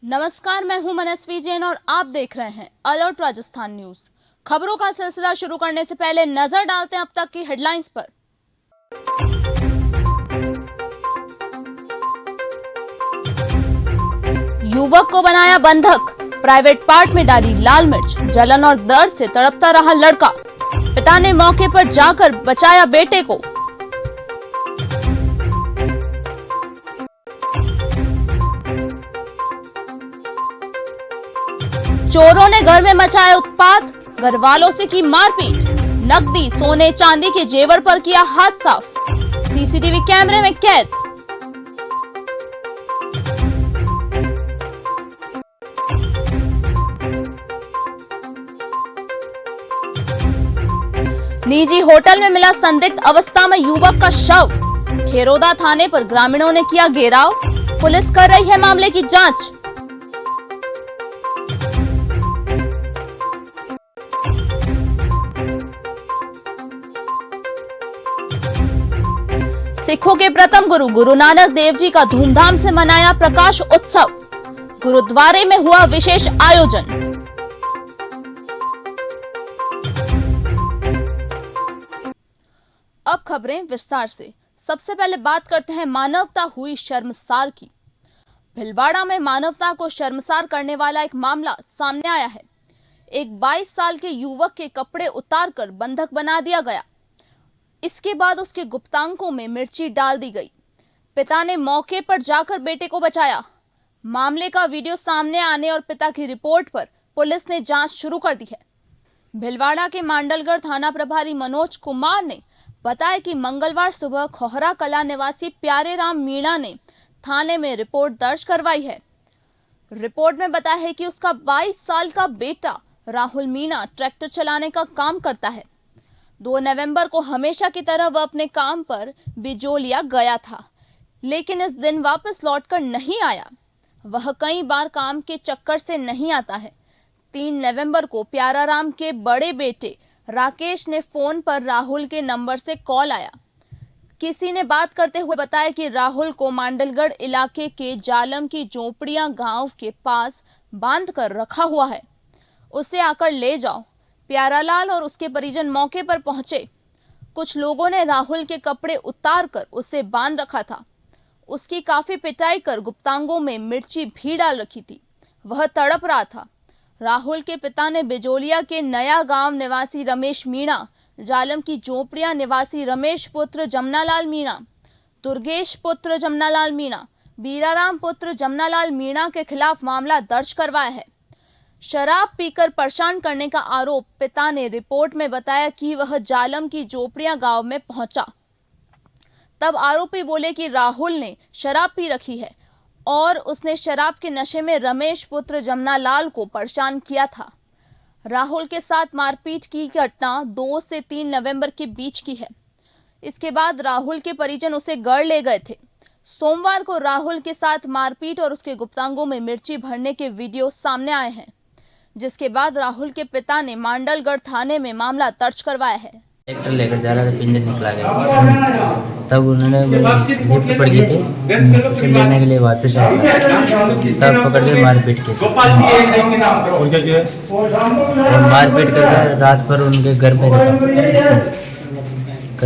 नमस्कार, मैं हूं मनस्वी जैन और आप देख रहे हैं अलर्ट राजस्थान न्यूज। खबरों का सिलसिला शुरू करने से पहले नजर डालते हैं अब तक की हेडलाइंस पर। युवक को बनाया बंधक, प्राइवेट पार्ट में डाली लाल मिर्च, जलन और दर्द से तड़पता रहा लड़का। पिता ने मौके पर जाकर बचाया बेटे को। चोरों ने घर में मचाया उत्पात, घर वालों से की मारपीट, नकदी सोने चांदी के जेवर पर किया हाथ साफ, सीसीटीवी कैमरे में कैद। निजी होटल में मिला संदिग्ध अवस्था में युवक का शव, खेरोदा थाने पर ग्रामीणों ने किया घेराव, पुलिस कर रही है मामले की जांच। सिखों के प्रथम गुरु गुरु नानक देव जी का धूमधाम से मनाया प्रकाश उत्सव, गुरुद्वारे में हुआ विशेष आयोजन। अब खबरें विस्तार से। सबसे पहले बात करते हैं मानवता हुई शर्मसार की। भिलवाड़ा में मानवता को शर्मसार करने वाला एक मामला सामने आया है। एक 22 साल के युवक के कपड़े उतारकर बंधक बना दिया गया। इसके बाद उसके गुप्तांगों में मिर्ची डाल दी गई। पिता ने मौके पर जाकर बेटे को बचाया। मामले का वीडियो सामने आने और पिता की रिपोर्ट पर पुलिस ने जांच शुरू कर दी है। भिलवाड़ा के मांडलगढ़ थाना प्रभारी मनोज कुमार ने बताया कि मंगलवार सुबह खोहरा कला निवासी प्यारे राम मीणा ने थाने में रिपोर्ट दर्ज करवाई है। रिपोर्ट में बताया है कि उसका 22 साल का बेटा राहुल मीणा ट्रैक्टर चलाने का काम करता है। 2 नवंबर को हमेशा की तरह वह अपने काम पर बिजोलिया गया था, लेकिन इस दिन वापस लौटकर नहीं आया। वह कई बार काम के चक्कर से नहीं आता है। 3 नवंबर को प्याराराम के बड़े बेटे राकेश ने फोन पर राहुल के नंबर से कॉल आया। किसी ने बात करते हुए बताया कि राहुल को मांडलगढ़ इलाके के जालम की झोपड़ियां गांव के पास बांध कर रखा हुआ है, उसे आकर ले जाओ। प्यारालाल और उसके परिजन मौके पर पहुंचे। कुछ लोगों ने राहुल के कपड़े उतारकर उसे बांध रखा था। उसकी काफी पिटाई कर गुप्तांगों में मिर्ची भी डाल रखी थी। वह तड़प रहा था। राहुल के पिता ने बिजोलिया के नया गांव निवासी रमेश मीणा, जालम की झोपड़ियां निवासी रमेश पुत्र जमनालाल मीणा, दुर्गेश पुत्र जमनालाल मीणा, बीराराम पुत्र जमनालाल मीणा के खिलाफ मामला दर्ज करवाया है। शराब पीकर परेशान करने का आरोप पिता ने रिपोर्ट में बताया कि वह जालम की झोपड़ियां गांव में पहुंचा। तब आरोपी बोले कि राहुल ने शराब पी रखी है और उसने शराब के नशे में रमेश पुत्र जमनालाल को परेशान किया था। राहुल के साथ मारपीट की घटना 2 से 3 नवंबर के बीच की है। इसके बाद राहुल के परिजन उसे गढ़ ले गए थे। सोमवार को राहुल के साथ मारपीट और उसके गुप्तांगों में मिर्ची भरने के वीडियो सामने आए हैं, जिसके बाद राहुल के पिता ने मांडलगढ़ थाने में मामला दर्ज करवाया है। ट्रैक्टर लेकर जा रहा था, पिंजर निकला गया। तब उन्होंने लिफ्ट पड़ गई थी, उसे लेने के लिए वापस आया था। तब पकड़ के मारपीट के मारपीट कर रात भर उनके घर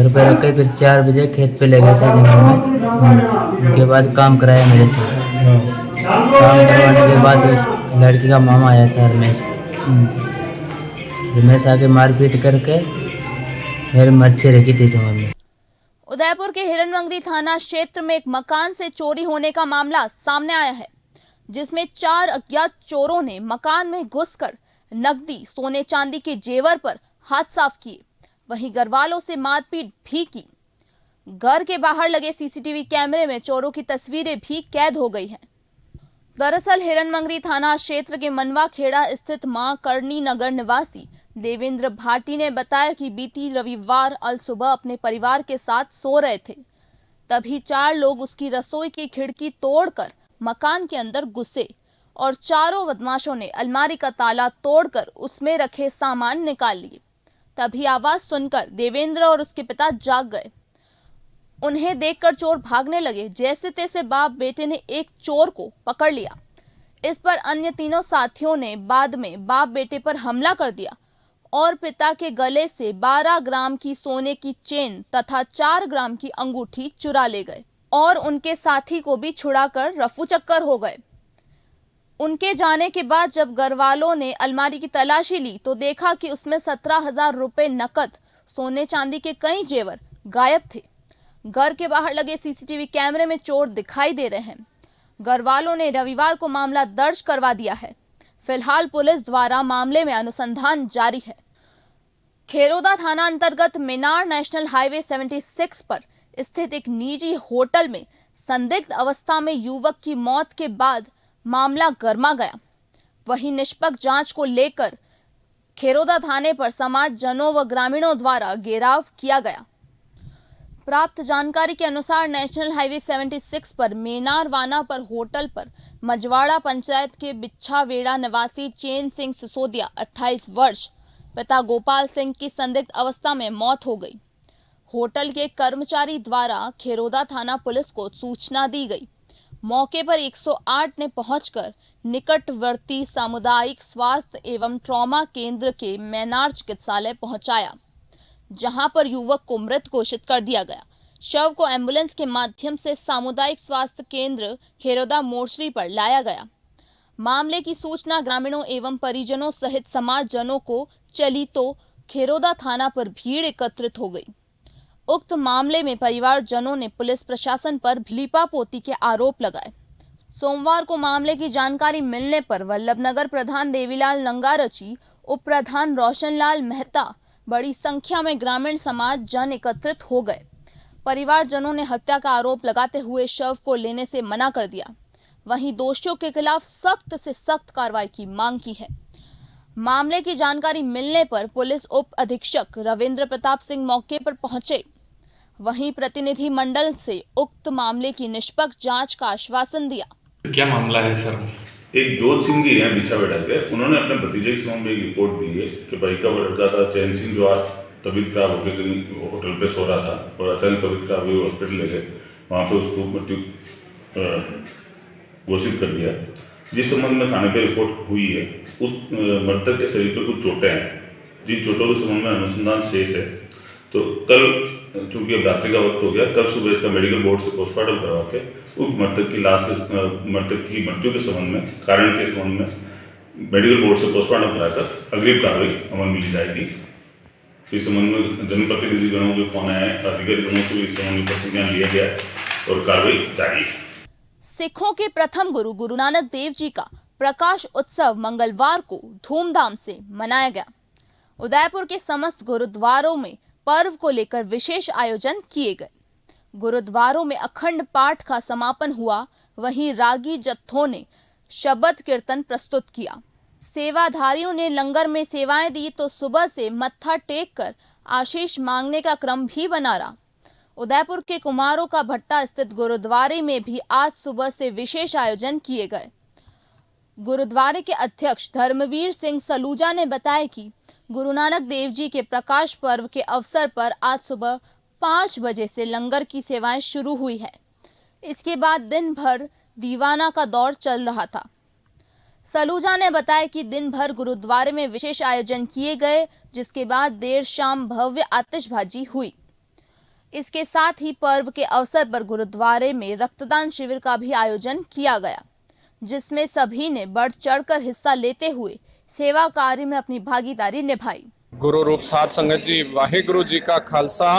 पे रख के फिर 4 बजे खेत पे ले गए थे जंगल में। उनके बाद काम कराया मेरे से। काम करवाने के बाद लड़की का मामा आया था रमेश आके मारपीट करके मेरे मर्ची रखी थी तुम्हारे। उदयपुर के हिरनमंगरी थाना क्षेत्र में एक मकान से चोरी होने का मामला सामने आया है, जिसमें 4 अज्ञात चोरों ने मकान में घुसकर नकदी सोने चांदी के जेवर पर हाथ साफ किए, वहीं घर वालों से मारपीट भी की। घर के बाहर लगे सीसीटीवी कैमरे में चोरों की तस्वीरें भी कैद हो गई हैं। दरअसल हिरनमंगरी थाना क्षेत्र के मनवा खेड़ा स्थित मां करनी नगर निवासी देवेंद्र भाटी ने बताया कि बीती रविवार अल सुबह अपने परिवार के साथ सो रहे थे, तभी 4 लोग उसकी रसोई की खिड़की तोड़कर मकान के अंदर घुसे और चारों बदमाशों ने अलमारी का ताला तोड़कर उसमें रखे सामान निकाल लिए। तभी आवाज सुनकर देवेंद्र और उसके पिता जाग गए। उन्हें देखकर चोर भागने लगे। जैसे तैसे बाप बेटे ने एक चोर को पकड़ लिया। इस पर अन्य तीनों साथियों ने बाद में बाप बेटे पर हमला कर दिया और पिता के गले से 12 ग्राम की सोने की चेन तथा 4 ग्राम की अंगूठी चुरा ले गए और उनके साथी को भी छुड़ाकर रफू चक्कर हो गए। उनके जाने के बाद जब घर वालों ने अलमारी की तलाशी ली तो देखा कि उसमें 17,000 रुपए नकद, सोने चांदी के कई जेवर गायब थे। घर के बाहर लगे सीसीटीवी कैमरे में चोर दिखाई दे रहे हैं। घर वालों ने रविवार को मामला दर्ज करवा दिया है। फिलहाल पुलिस द्वारा मामले में अनुसंधान जारी है। खेरोदा थाना अंतर्गत मिनार नेशनल हाईवे 76 पर स्थित एक निजी होटल में संदिग्ध अवस्था में युवक की मौत के बाद मामला गरमा गया। वहीं निष्पक्ष जांच को लेकर खेरोदा थाने पर समाज जनों व ग्रामीणों द्वारा घेराव किया गया। प्राप्त जानकारी के अनुसार नेशनल हाईवे 76 पर मेनारवाना पर होटल पर मजवाड़ा पंचायत के बिच्छावेड़ा निवासी चैन सिंह सिसोदिया 28 वर्ष पिता गोपाल सिंह की संदिग्ध अवस्था में मौत हो गई। होटल के कर्मचारी द्वारा खेरोदा थाना पुलिस को सूचना दी गई। मौके पर 108 ने पहुंचकर निकटवर्ती सामुदायिक स्वास्थ्य एवं ट्रॉमा केंद्र के मैनार चिकित्सालय पहुंचाया, जहां पर युवक को मृत घोषित कर दिया गया। शव को एम्बुलेंस के माध्यम से सामुदायिक स्वास्थ्य केंद्र खेरोदा मोर्चरी पर लाया गया। मामले की सूचना ग्रामीणों एवं परिजनों सहित समाज जनों को चली तो खेरोदा थाना पर भीड़ एकत्रित हो गई। उक्त मामले में परिवारजनों ने पुलिस प्रशासन पर लीपापोती के आरोप लगाए। सोमवार को मामले की जानकारी मिलने पर वल्लभनगर प्रधान देवीलाल नंगारची, उप प्रधान रोशनलाल मेहता, बड़ी संख्या में ग्रामीण समाज जन एकत्रित हो गए। परिवारजनों ने हत्या का आरोप लगाते हुए शव को लेने से मना कर दिया। वहीं दोषियों के खिलाफ सख्त से सख्त कार्रवाई की मांग की है। मामले की जानकारी मिलने पर पुलिस उप अधीक्षक रविंद्र प्रताप सिंह मौके पर पहुंचे। वहीं प्रतिनिधि मंडल से उक्त मामले की निष्पक्ष जांच का आश्वासन दिया। क्या मामला है सर? एक जोत सिंह जी हैं बिछावेड़ा के, उन्होंने अपने भतीजे के संबंध में एक रिपोर्ट दी है कि भाई का वो लड़का था चैन सिंह, जो आज तबीयत खराब होकर कहीं होटल पे सो रहा था और अचानक तबीयत खराब हुई, हॉस्पिटल ले गए, वहाँ पे उसको मृत्यु घोषित कर दिया। जिस संबंध में थाने पे रिपोर्ट हुई है, उस मृतक के शरीर पर कुछ चोटें हैं, जिन चोटों के संबंध में अनुसंधान शेष है। तो कल चूंकि अब रात्रि का वक्त हो गया, कल सुबह इसका मेडिकल बोर्ड से पोस्टमार्टम करवा के उस मृतक की लाश के मृतक की मृत्यु के संबंध में, कारण के संबंध में मेडिकल बोर्ड से पोस्टमार्टम कराकर अग्रिम कार्रवाई अमल में ली जाएगी। इस संबंध में जनप्रतिनिधि गणों के फोन आए, अधिकारी गणों से भी इस संबंध में प्रशिक्षण लिया गया और कार्रवाई जारी है। सिखों के प्रथम गुरु गुरु नानक देव जी का प्रकाश उत्सव मंगलवार को धूमधाम से मनाया गया। उदयपुर के समस्त गुरुद्वारों में पर्व को लेकर विशेष आयोजन किए गए। गुरुद्वारों में अखंड पाठ का समापन हुआ। वहीं रागी जत्थों ने शबद कीर्तन प्रस्तुत किया। सेवाधारियों ने लंगर में सेवाएं दी तो सुबह से मत्था टेक कर आशीष मांगने का क्रम भी बना रहा। उदयपुर के कुमारों का भट्टा स्थित गुरुद्वारे में भी आज सुबह से विशेष आयोजन किए गए। गुरुद्वारे के अध्यक्ष धर्मवीर सिंह सलूजा ने बताया कि गुरु नानक देव जी के प्रकाश पर्व के अवसर पर आज सुबह 5 बजे से लंगर की सेवाएं शुरू हुई है। इसके बाद दिन भर दीवाना का दौर चल रहा था। सलूजा ने बताया कि दिन भर गुरुद्वारे में विशेष आयोजन किए गए, जिसके बाद देर शाम भव्य आतिशबाजी हुई। इसके साथ ही पर्व के अवसर पर गुरुद्वारे में रक्तदान शिविर का भी आयोजन किया गया, जिसमें सभी ने बढ़ चढ़कर हिस्सा लेते हुए सेवा कार्य में अपनी भागीदारी निभाई। गुरु रूप साध संगत जी, वाहिगुरु जी का खालसा,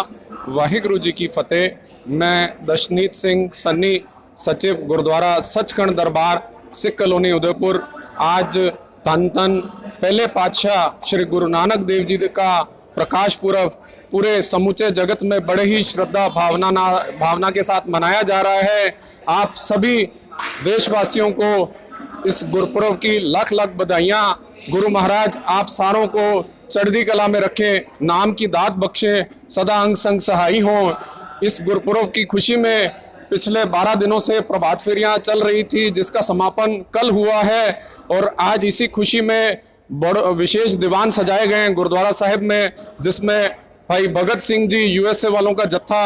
वाहिगुरु जी की फतेह। मैं दशनीत सिंह सन्नी, सचिव गुरुद्वारा सचखंड दरबार सिख कॉलोनी उदयपुर, आज धन धन पहले पातशाह श्री गुरु नानक देव जी का प्रकाश पुरब पूरे समूचे जगत में बड़े ही श्रद्धा भावना के साथ मनाया जा रहा है। आप सभी देशवासियों को इस गुरुपुरब की लाख लाख बधाइयाँ। गुरु महाराज आप सारों को चढ़ती कला में रखें, नाम की दात बख्शे, सदा अंग संग सहाई हों। इस गुरुपुरब की खुशी में पिछले 12 दिनों से प्रभात फेरियां चल रही थी, जिसका समापन कल हुआ है और आज इसी खुशी में बड़ विशेष दीवान सजाए गए हैं गुरुद्वारा साहिब में, जिसमें भाई भगत सिंह जी यूएसए वालों का जत्था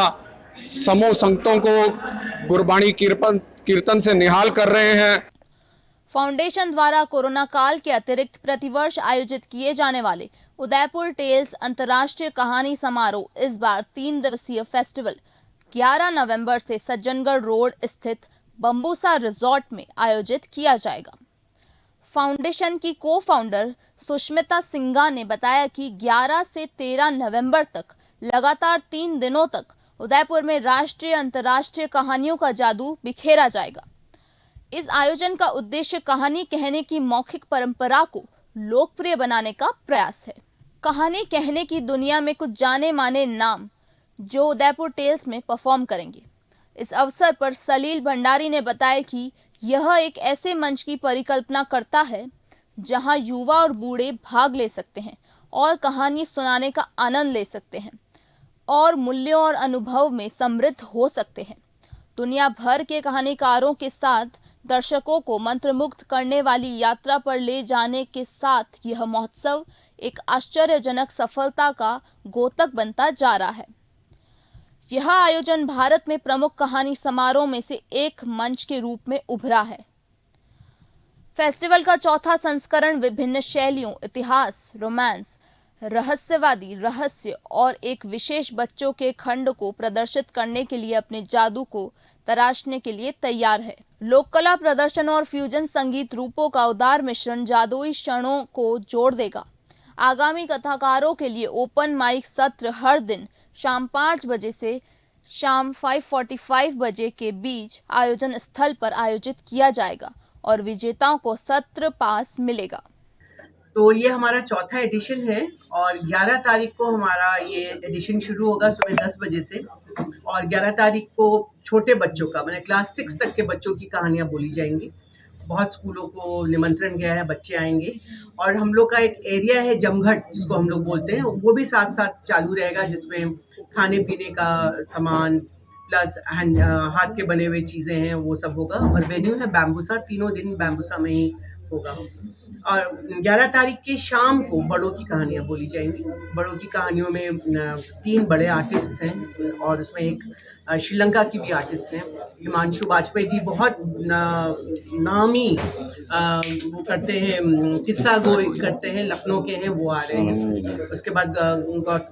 समूह संगतों को गुरबाणी कीर्तन से निहाल कर रहे हैं। फाउंडेशन द्वारा कोरोना काल के अतिरिक्त प्रतिवर्ष आयोजित किए जाने वाले उदयपुर टेल्स अंतर्राष्ट्रीय कहानी समारोह इस बार 3 दिवसीय फेस्टिवल 11 नवंबर से सज्जनगढ़ रोड स्थित बम्बूसा रिजॉर्ट में आयोजित किया जाएगा। फाउंडेशन की को-फाउंडर सुष्मिता सिंघा ने बताया कि 11 से 13 नवंबर तक लगातार 3 दिनों तक उदयपुर में राष्ट्रीय अंतर्राष्ट्रीय कहानियों का जादू बिखेरा जाएगा। इस आयोजन का उद्देश्य कहानी कहने की मौखिक परंपरा को लोकप्रिय बनाने का प्रयास है। कहानी कहने की दुनिया में कुछ जाने माने नाम जो उदयपुर टेल्स में परफॉर्म करेंगे। इस अवसर पर सलील भंडारी ने बताया कि यह एक ऐसे मंच की परिकल्पना करता है जहां युवा और बूढ़े भाग ले सकते हैं और कहानी सुनाने का आनंद ले सकते हैं और मूल्यों और अनुभव में समृद्ध हो सकते हैं। दुनिया भर के कहानीकारों के साथ दर्शकों को मंत्रमुग्ध करने वाली यात्रा पर ले जाने के साथ यह महोत्सव एक आश्चर्यजनक सफलता का द्योतक बनता जा रहा है। यह आयोजन भारत में प्रमुख कहानी समारोह में से एक मंच के रूप में उभरा है। फेस्टिवल का चौथा संस्करण विभिन्न शैलियों, इतिहास, रोमांस, रहस्यवादी, रहस्य और एक विशेष बच्चों के खंड को प्रदर्शित करने के लिए अपने जादू को तराशने के लिए तैयार है। लोक कला प्रदर्शन और फ्यूजन संगीत रूपों का उदार मिश्रण जादुई क्षणों को जोड़ देगा। आगामी कथाकारों के लिए ओपन माइक सत्र हर दिन शाम 5 बजे से शाम 5:45 बजे के बीच आयोजन स्थल पर आयोजित किया जाएगा और विजेताओं को सत्र पास मिलेगा। तो ये हमारा चौथा एडिशन है और 11 तारीख को हमारा ये एडिशन शुरू होगा सुबह 10 बजे से और 11 तारीख को छोटे बच्चों का मैंने क्लास 6 तक के बच्चों की कहानियाँ बोली जाएंगी। बहुत स्कूलों को निमंत्रण गया है, बच्चे आएंगे और हम लोग का एक एरिया है जमघट जिसको हम लोग बोलते हैं, वो भी साथ साथ चालू रहेगा जिसमें खाने पीने का सामान प्लस हाथ के बने हुए चीज़ें हैं वो सब होगा और वेन्यू है बैम्बूसा, तीनों दिन बैम्बूसा में ही होगा। और 11 तारीख की शाम को बड़ों की कहानियाँ बोली जाएंगी। बड़ों की कहानियों में 3 बड़े आर्टिस्ट हैं और उसमें एक श्रीलंका की भी आर्टिस्ट हैं, हिमांशु वाजपेयी जी, बहुत नामी वो करते हैं, किस्सा गोई करते हैं, लखनऊ के हैं, वो आ रहे हैं। उसके बाद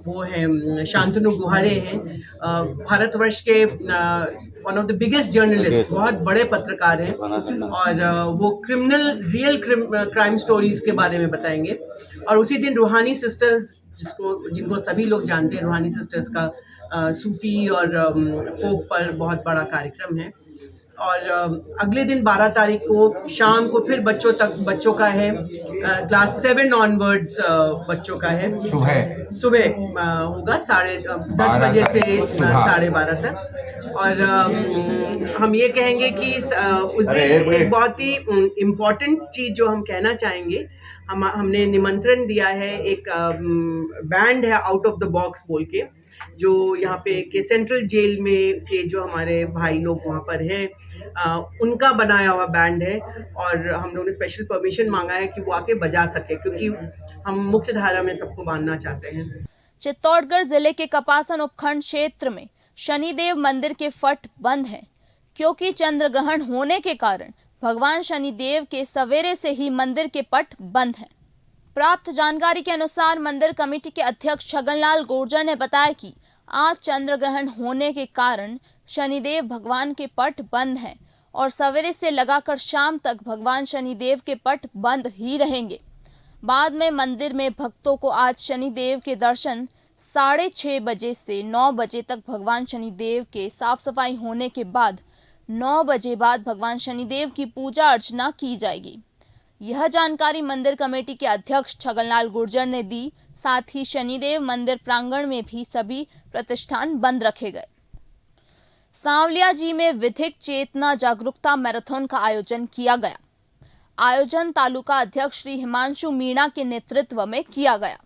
वो हैं शांतनु गुहारे हैं, भारतवर्ष के one of the biggest journalist, बहुत बड़े पत्रकार हैं और वो रियल क्राइम स्टोरीज के बारे में बताएंगे। और उसी दिन रूहानी सिस्टर्स जिनको सभी लोग जानते हैं, रूहानी सिस्टर्स का सूफी और फोक पर बहुत बड़ा कार्यक्रम है। और अगले दिन 12 तारीख को शाम को फिर बच्चों का है, क्लास 7 ऑनवर्ड्स बच्चों का है, सुबह होगा 10:30 बजे से 12:30 तक। और हम ये कहेंगे कि उस दिन एक बहुत ही इम्पोर्टेंट चीज़ जो हम कहना चाहेंगे, हमने निमंत्रण दिया है, एक बैंड है आउट ऑफ द बॉक्स बोल के, जो यहाँ पे के सेंट्रल जेल में के जो हमारे भाई लोग वहाँ पर हैं, उनका बनाया हुआ बैंड है और हम लोगों ने स्पेशल परमिशन मांगा है कि वो आके बजा सके, क्योंकि हम मुख्य धारा में सबको बांधना चाहते हैं। चित्तौड़गढ़ जिले के कपासन उपखंड क्षेत्र में शनिदेव मंदिर के फट बंद हैं, क्योंकि चंद्र ग्रहण होने के कारण भगवान शनिदेव के सवेरे से ही मंदिर के पट बंद हैं। प्राप्त जानकारी के अनुसार मंदिर कमेटी के अध्यक्ष छगनलाल गुर्जर ने बताया कि आज चंद्र ग्रहण होने के कारण शनिदेव भगवान के पट बंद हैं और सवेरे से लगाकर शाम तक भगवान शनिदेव के पट बंद ही रहेंगे। बाद में मंदिर में भक्तों को आज शनिदेव के दर्शन 6:30 बजे से 9 बजे तक भगवान शनिदेव के साफ सफाई होने के बाद 9 बजे बाद भगवान शनिदेव की पूजा अर्चना की जाएगी। यह जानकारी मंदिर कमेटी के अध्यक्ष छगनलाल गुर्जर ने दी। साथ ही शनिदेव मंदिर प्रांगण में भी सभी प्रतिष्ठान बंद रखे गए। सांवलिया जी में विधिक चेतना जागरूकता मैराथन का आयोजन किया गया। आयोजन तालुका अध्यक्ष श्री हिमांशु मीणा के नेतृत्व में किया गया।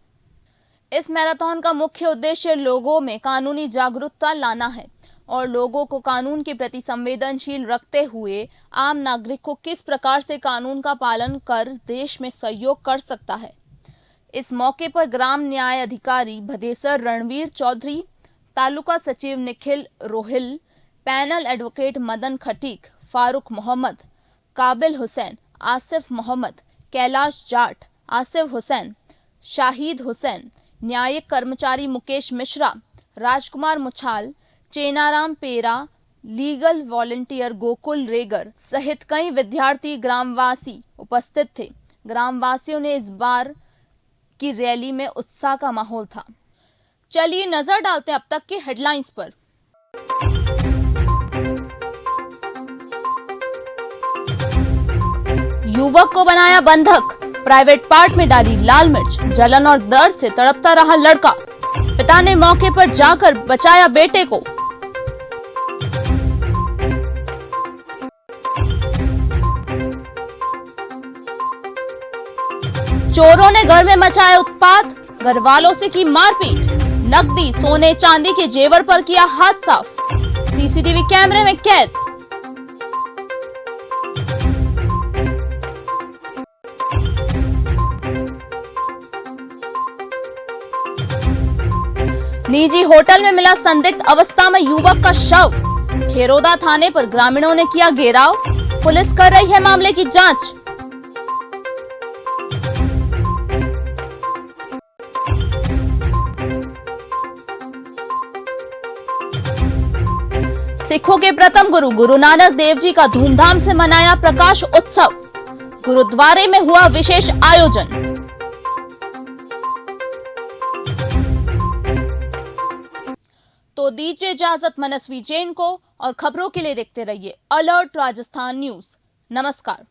इस मैराथन का मुख्य उद्देश्य लोगों में कानूनी जागरूकता लाना है और लोगों को कानून के प्रति संवेदनशील रखते हुए आम नागरिक को किस प्रकार से कानून का पालन कर देश में सहयोग कर सकता है। इस मौके पर ग्राम न्याय अधिकारी भदेसर रणवीर चौधरी, तालुका सचिव निखिल रोहिल, पैनल एडवोकेट मदन खटीक, फारूक मोहम्मद, काबिल हुसैन आसिफ मोहम्मद, कैलाश जाट, आसिफ हुसैन, शाहिद हुसैन, न्यायिक कर्मचारी मुकेश मिश्रा, राजकुमार मुछाल, चेनाराम पेरा, लीगल वॉलंटियर गोकुल रेगर सहित कई विद्यार्थी ग्रामवासी उपस्थित थे। ग्रामवासियों ने इस बार की रैली में उत्साह का माहौल था। चलिए नजर डालते हैं अब तक की हेडलाइंस पर। युवक को बनाया बंधक, प्राइवेट पार्ट में डाली लाल मिर्च, जलन और दर्द से तड़पता रहा लड़का। पिता ने मौके पर जाकर बचाया बेटे को। चोरों ने घर में मचाया उत्पात, घर वालों से की मारपीट, नकदी सोने चांदी के जेवर पर किया हाथ साफ, सीसीटीवी कैमरे में कैद। निजी होटल में मिला संदिग्ध अवस्था में युवक का शव, खेरोदा थाने पर ग्रामीणों ने किया घेराव, पुलिस कर रही है मामले की जांच। सिखों के प्रथम गुरु गुरु नानक देव जी का धूमधाम से मनाया प्रकाश उत्सव, गुरुद्वारे में हुआ विशेष आयोजन। तो दीजिए इजाजत मनस्वी जैन को, और खबरों के लिए देखते रहिए अलर्ट राजस्थान न्यूज। नमस्कार।